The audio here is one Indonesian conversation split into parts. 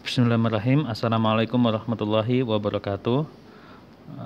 Bismillahirrahmanirrahim. Assalamualaikum warahmatullahi wabarakatuh.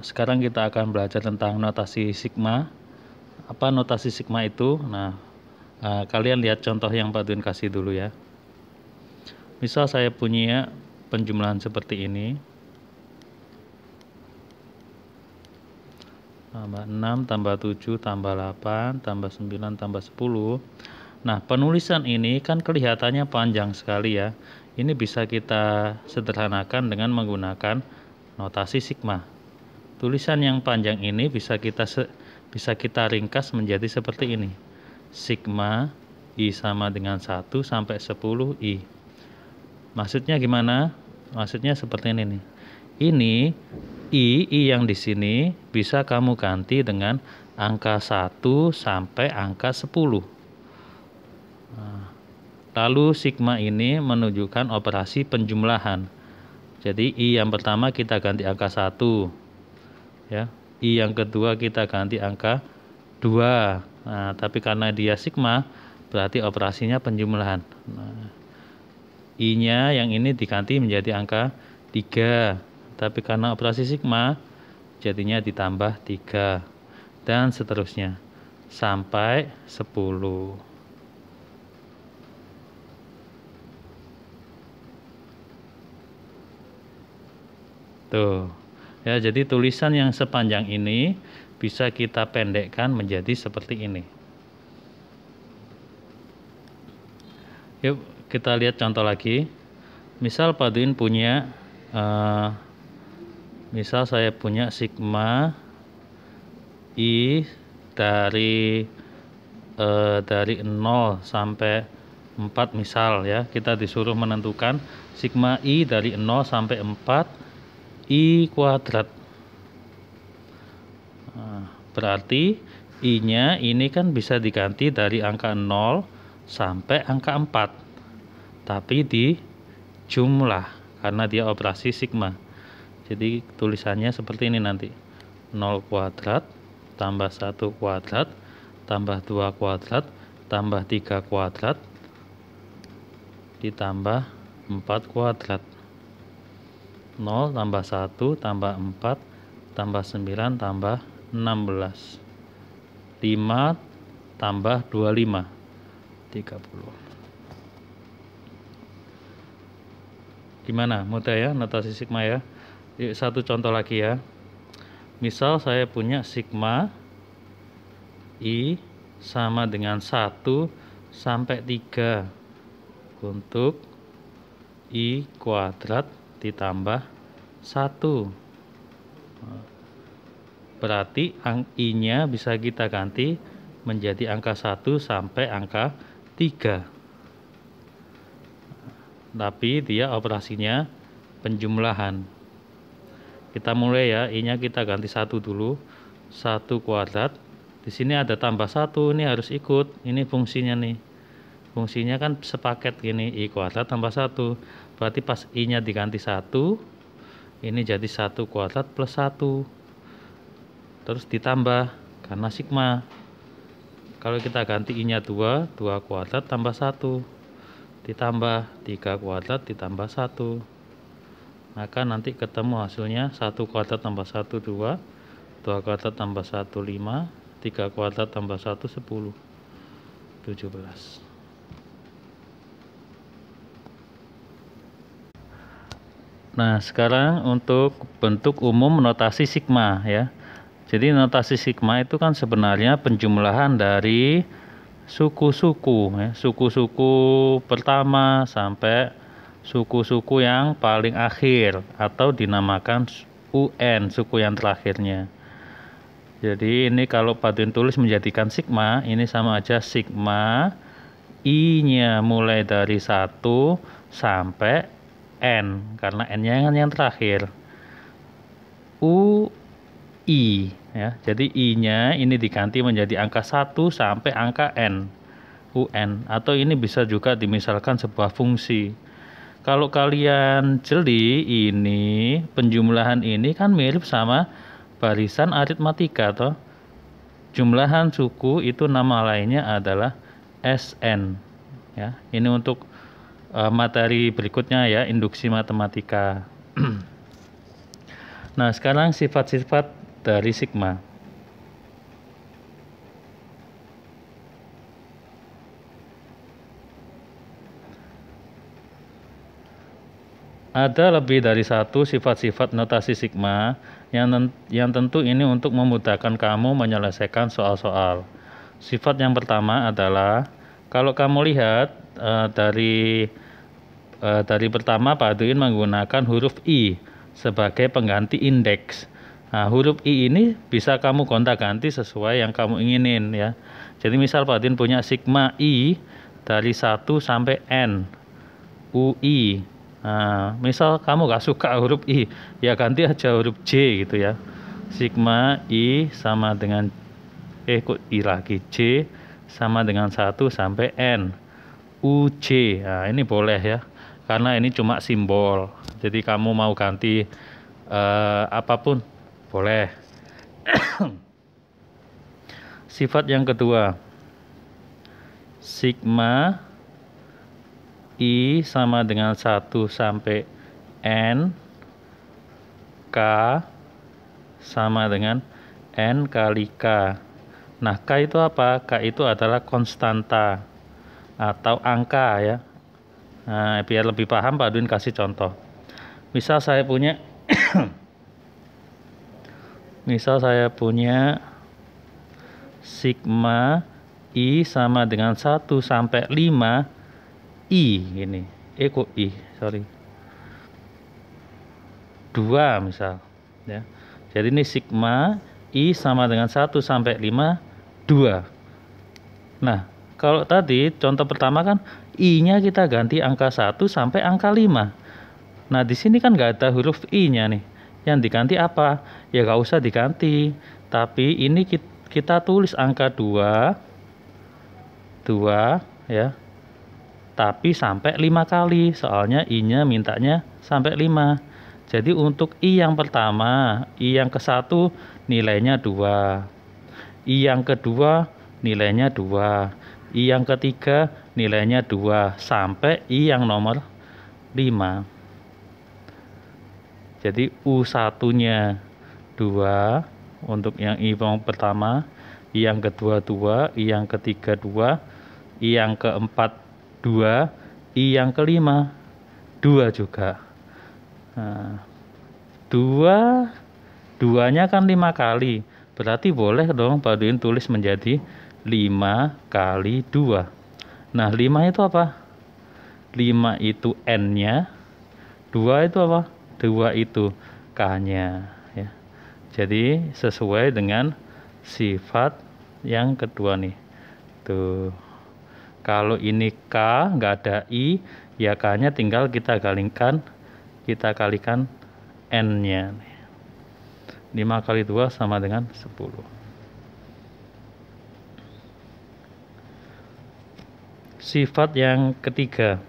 Sekarang kita akan belajar tentang notasi sigma. Apa notasi sigma itu? Kalian lihat contoh yang Pak Dun kasih dulu ya. Misal saya punya penjumlahan seperti ini. Tambah 6, tambah 7, tambah 8, tambah 9, tambah 10. Nah, penulisan ini kan kelihatannya panjang sekali ya. Ini bisa kita sederhanakan dengan menggunakan notasi sigma. Tulisan yang panjang ini bisa kita ringkas menjadi seperti ini. Sigma I sama dengan 1 sampai 10 I. Maksudnya gimana? Maksudnya seperti ini nih. Ini I yang di sini bisa kamu ganti dengan angka 1 sampai angka 10. Lalu sigma ini menunjukkan operasi penjumlahan. Jadi I yang pertama kita ganti angka 1. Ya. I yang kedua kita ganti angka 2. Nah, tapi karena dia sigma berarti operasinya penjumlahan. I-nya yang ini diganti menjadi angka 3. Tapi karena operasi sigma jadinya ditambah 3 dan seterusnya sampai 10. Tuh. Ya, jadi tulisan yang sepanjang ini bisa kita pendekkan menjadi seperti ini. Yuk, kita lihat contoh lagi. Misal Pak Dun punya misal saya punya sigma I dari 0 sampai 4 misal ya. Kita disuruh menentukan sigma I dari 0 sampai 4 I kuadrat. Berarti I-nya ini kan bisa diganti dari angka 0 sampai angka 4. Tapi di jumlah karena dia operasi sigma. Jadi tulisannya seperti ini nanti. 0 kuadrat tambah 1 kuadrat tambah 2 kuadrat tambah 3 kuadrat ditambah 4 kuadrat. 0 tambah 1 tambah 4 tambah 9 tambah 16. 5 tambah 25 30. Gimana? Mudah ya notasi sigma ya. Yuk, satu contoh lagi ya. Misal saya punya sigma I sama dengan 1 sampai 3 untuk I kuadrat ditambah 1. Berarti I-nya bisa kita ganti menjadi angka 1 sampai angka 3. Tapi dia operasinya penjumlahan. Kita mulai ya, I-nya kita ganti 1 dulu. 1 kuadrat. Di sini ada tambah 1, ini harus ikut. Ini fungsinya nih. Fungsinya kan sepaket gini, I kuadrat tambah 1. Berarti pas I-nya diganti 1, ini jadi 1 kuadrat plus 1. Terus ditambah, karena sigma. Kalau kita ganti I-nya 2, 2 kuadrat tambah 1. Ditambah 3 kuadrat ditambah 1. Maka nanti ketemu hasilnya 1 kuadrat tambah 1, 2. 2 kuadrat tambah 1, 5. 3 kuadrat tambah 1, 10. 17. Nah, sekarang untuk bentuk umum notasi sigma ya. Jadi notasi sigma itu kan sebenarnya penjumlahan dari suku-suku ya. Suku-suku pertama sampai suku-suku yang paling akhir atau dinamakan UN, suku yang terakhirnya. Jadi ini kalau Pak Dun tulis menjadikan sigma, ini sama aja sigma I-nya mulai dari 1 sampai N, karena N-nya kan yang terakhir. UI ya. Jadi I-nya ini diganti menjadi angka 1 sampai angka N. UN, atau ini bisa juga dimisalkan sebuah fungsi. Kalau kalian jeli, ini penjumlahan ini kan mirip sama barisan aritmatika toh. Jumlahan suku itu nama lainnya adalah SN ya. Ini untuk materi berikutnya ya, induksi matematika. Nah, sekarang sifat-sifat dari sigma. Ada lebih dari satu sifat-sifat notasi sigma yang tentu ini untuk memudahkan kamu menyelesaikan soal-soal. Sifat yang pertama adalah, kalau kamu lihat dari pertama Pak Duin menggunakan huruf I sebagai pengganti indeks. Nah, huruf I ini bisa kamu gonta-ganti sesuai yang kamu inginin ya. Jadi misal Pak Duin punya sigma I dari 1 sampai N UI. Nah, misal kamu gak suka huruf I, ya ganti aja huruf J gitu ya. Sigma I sama dengan kok I lagi, J sama dengan 1 sampai N UJ. Nah, ini boleh ya, karena ini cuma simbol. Jadi kamu mau ganti apapun boleh. Sifat yang kedua, sigma I sama dengan 1 sampai N K sama dengan N kali K. Nah, K itu apa? K itu adalah konstanta atau angka ya. Nah, biar lebih paham Pak Duin kasih contoh. Misal saya punya sigma I sama dengan 1 sampai 5 I ini. Kok I, sorry. 2 misal ya. Jadi ini sigma I sama dengan 1 sampai 5 2. Nah, kalau tadi contoh pertama kan I-nya kita ganti angka 1 sampai angka 5. Nah, di sini kan nggak ada huruf I-nya nih. Yang diganti apa? Ya nggak usah diganti. Tapi ini kita tulis angka 2 ya. Tapi sampai 5 kali. Soalnya I-nya mintanya sampai 5. Jadi untuk I yang pertama, I yang ke-1 nilainya 2. I yang kedua nilainya 2. I yang ketiga nilainya 2 sampai I yang nomor 5. Jadi U1-nya 2 untuk yang I yang pertama, I yang kedua 2, I yang ketiga 2, I yang keempat 2, I yang kelima 2 juga. Nah, 2-nya kan 5 kali. Berarti boleh dong Pak Duin tulis menjadi 5 kali 2. Nah, 5 itu apa? 5 itu N-nya, 2 itu apa? 2 itu K-nya ya. Jadi sesuai dengan sifat yang kedua nih. Tuh. Kalau ini K nggak ada I, ya K-nya tinggal kita kalikan N-nya. 5 kali 2 sama dengan 10. Sifat yang ketiga,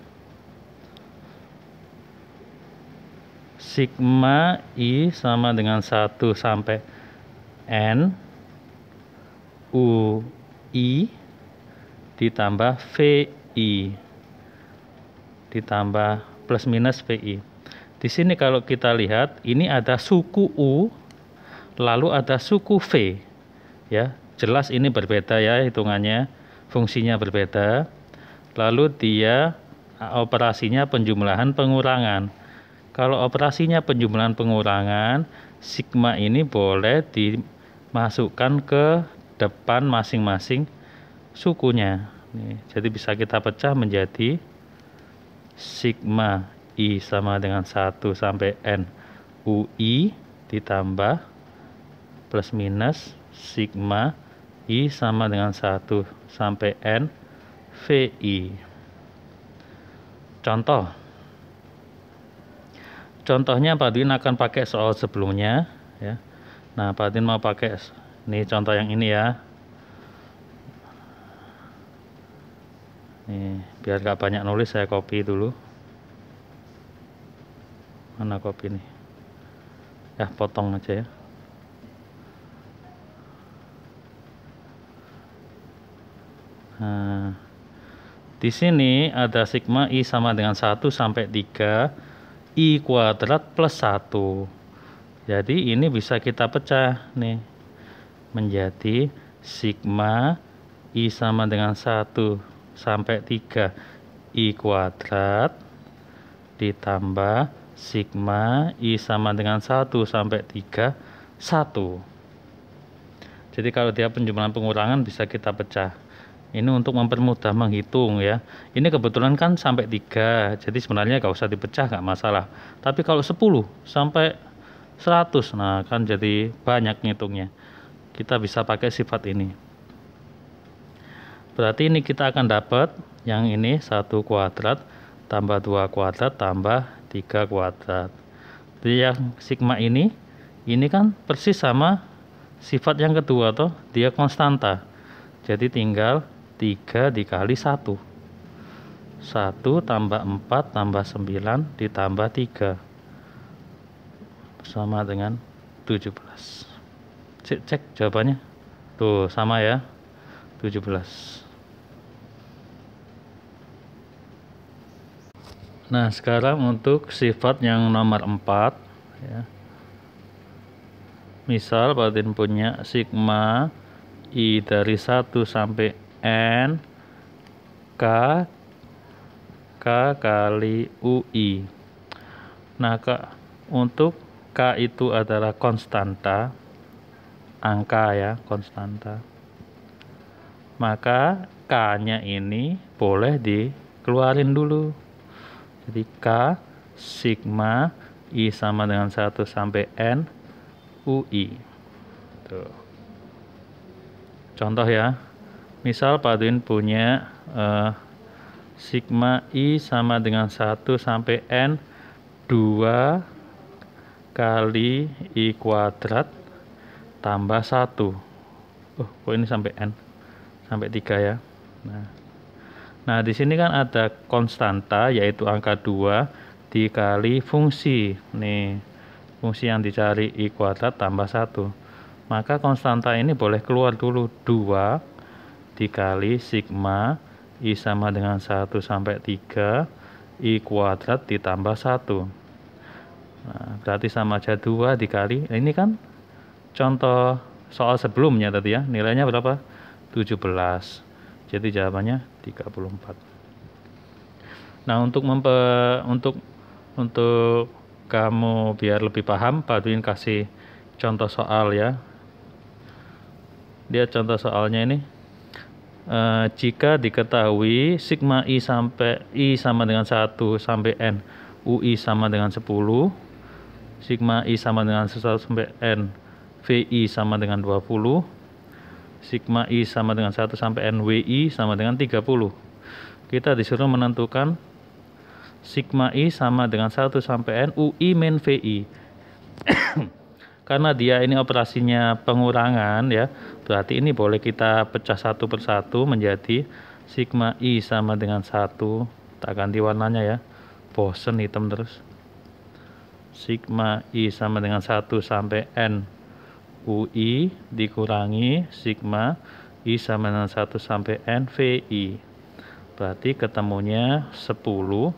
sigma I sama dengan 1 sampai N UI ditambah VI ditambah plus minus VI. Di sini kalau kita lihat ini ada suku U lalu ada suku V ya. Jelas ini berbeda ya hitungannya, fungsinya berbeda. Lalu dia operasinya penjumlahan pengurangan. Kalau operasinya penjumlahan pengurangan, sigma ini boleh dimasukkan ke depan masing-masing sukunya. Nih, jadi bisa kita pecah menjadi sigma I sama dengan 1 sampai N UI ditambah plus minus sigma I sama dengan 1 sampai N VI. Contohnya Pak Din akan pakai soal sebelumnya ya. Nah, Pak Din mau pakai ini contoh yang ini ya. Nih, biar gak banyak nulis saya copy dulu. Mana copy nih? Ya, potong aja ya. Nah, Di sini ada sigma I sama dengan 1 sampai 3 I kuadrat plus 1. Jadi ini bisa kita pecah nih menjadi sigma I sama dengan 1 sampai 3 I kuadrat ditambah sigma I sama dengan 1 sampai 3 1. Jadi kalau dia penjumlahan pengurangan bisa kita pecah. Ini untuk mempermudah menghitung ya. Ini kebetulan kan sampai 3, jadi sebenarnya nggak usah dipecah, nggak masalah. Tapi kalau 10 sampai 100, nah kan jadi banyak ngitungnya. Kita bisa pakai sifat ini. Berarti ini kita akan dapat yang ini 1 kuadrat tambah 2 kuadrat tambah 3 kuadrat. Jadi yang sigma ini kan persis sama sifat yang kedua toh, dia konstanta. Jadi tinggal 3 dikali 1 tambah 4 tambah 9 ditambah 3 sama dengan 17. Cek jawabannya tuh sama ya, 17. Nah sekarang untuk sifat yang nomor 4 ya. Misal Pak Udin punya sigma I dari 1 sampai N K kali UI. Nah untuk K itu adalah konstanta, angka ya, konstanta. Maka K nya ini boleh dikeluarin dulu. Jadi K sigma I sama dengan 1 sampai N UI. Tuh. Contoh ya, misal Pak Edwin punya sigma I sama dengan 1 sampai N 2 kali I kuadrat tambah 1. Kok ini sampai N? Sampai 3 ya. Nah di sini kan ada konstanta yaitu angka 2 dikali fungsi. Nih, fungsi yang dicari I kuadrat tambah 1. Maka konstanta ini boleh keluar dulu, 2 dikali sigma I sama dengan 1 sampai 3 I kuadrat ditambah 1. Nah, berarti sama aja 2 dikali, ini kan contoh soal sebelumnya tadi ya, nilainya berapa? 17. Jadi jawabannya 34. Nah, untuk kamu biar lebih paham, Pak Edwin kasih contoh soal ya. Dia contoh soalnya ini, jika diketahui sigma I sama dengan 1 sampai N, UI sama dengan 10, sigma I sama dengan 1 sampai N, VI sama dengan 20, sigma I sama dengan 1 sampai N, WI sama dengan 30. Kita disuruh menentukan sigma I sama dengan 1 sampai N, UI min VI. Karena dia ini operasinya pengurangan ya, berarti ini boleh kita pecah satu persatu menjadi sigma I sama dengan 1. Tak ganti warnanya ya, bosen hitam terus. Sigma I sama dengan 1 sampai N UI dikurangi sigma I sama dengan 1 sampai N VI. Berarti ketemunya 10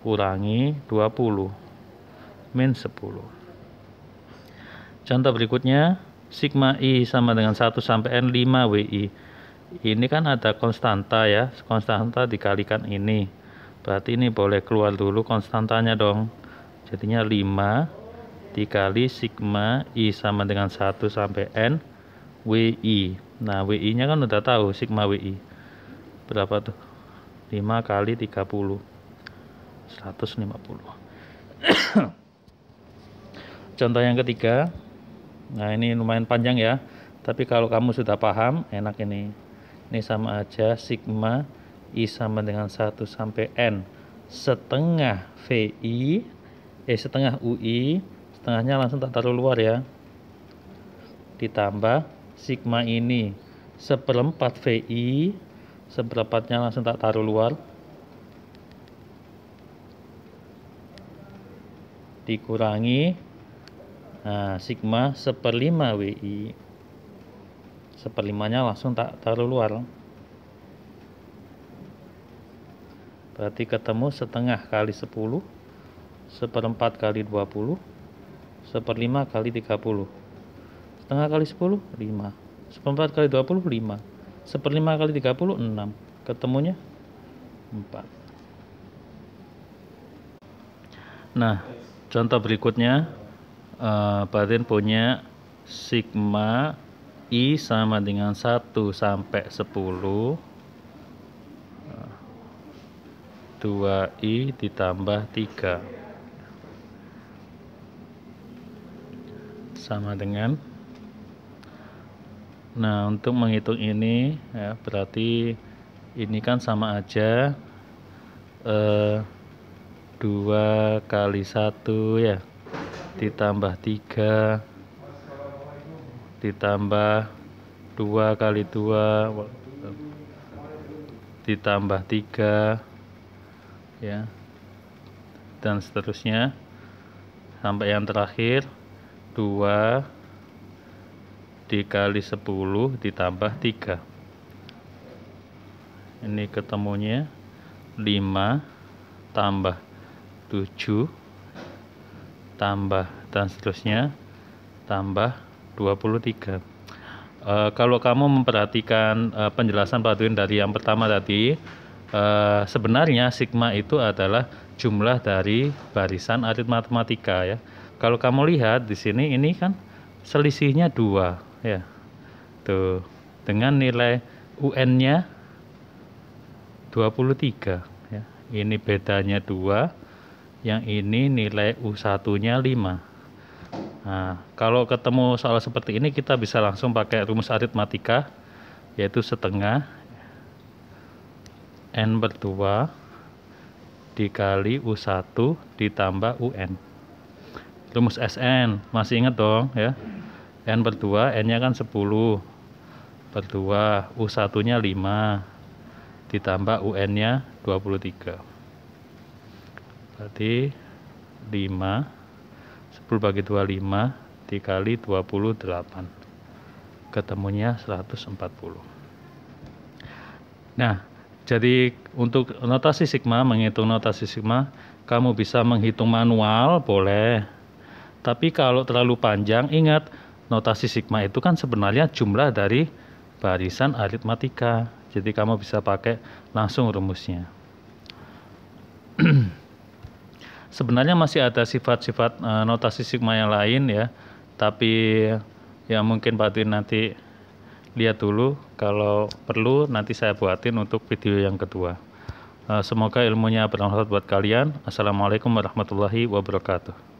kurangi 20 min 10. Contoh berikutnya, sigma I sama dengan 1 sampai N 5 WI. Ini kan ada konstanta ya, konstanta dikalikan ini. Berarti ini boleh keluar dulu konstantanya dong. Jadinya 5 dikali sigma I sama dengan 1 sampai N WI. Nah, WI nya kan udah tahu, sigma WI. Berapa tuh? 5 kali 30. 150. Contoh yang ketiga. Nah ini lumayan panjang ya, tapi kalau kamu sudah paham enak ini. Ini sama aja sigma I sama dengan 1 sampai N setengah VI, setengah UI, setengahnya langsung tak taruh luar ya, ditambah sigma ini seperempat VI, seperempatnya langsung tak taruh luar, dikurangi sigma 1/5 WI, 1/5-nya langsung tak taruh luar. Berarti ketemu setengah kali 10, seperempat kali 20, seperlima kali 30. Setengah kali 10, 5. Seperempat kali 20, 5. Seperlima kali 30, 6. Ketemunya 4. Nah, contoh berikutnya, Batin punya sigma I sama dengan 1 sampai 10, 2I ditambah 3 sama dengan. Nah, untuk menghitung ini ya, berarti ini kan sama aja 2 kali 1 ya, ditambah 3 ditambah 2 kali 2 ditambah 3 ya, dan seterusnya sampai yang terakhir 2 dikali 10 ditambah 3. Ini ketemunya 5 tambah 7 tambah dan seterusnya tambah 23. Kalau kamu memperhatikan penjelasan Pak Twin dari yang pertama tadi, sebenarnya sigma itu adalah jumlah dari barisan aritmatika ya. Kalau kamu lihat di sini, ini kan selisihnya 2 ya. Tuh, dengan nilai UN-nya 23 ya. Ini bedanya 2, yang ini nilai U1-nya 5. Nah, kalau ketemu soal seperti ini kita bisa langsung pakai rumus aritmatika, yaitu setengah N per 2 dikali U1 ditambah UN. Rumus SN, masih ingat dong ya. N per 2, N-nya kan 10 per 2, U1-nya 5 ditambah UN-nya 23. Berarti 5, 10 bagi 2, 5 dikali 28. Ketemunya 140. Nah, jadi untuk notasi sigma, menghitung notasi sigma, kamu bisa menghitung manual, boleh. Tapi kalau terlalu panjang, ingat, notasi sigma itu kan sebenarnya jumlah dari barisan aritmatika. Jadi kamu bisa pakai langsung rumusnya. Sebenarnya masih ada sifat-sifat notasi sigma yang lain ya. Tapi ya mungkin Pak Twin nanti lihat dulu, kalau perlu nanti saya buatin untuk video yang kedua. Semoga ilmunya bermanfaat buat kalian. Assalamualaikum warahmatullahi wabarakatuh.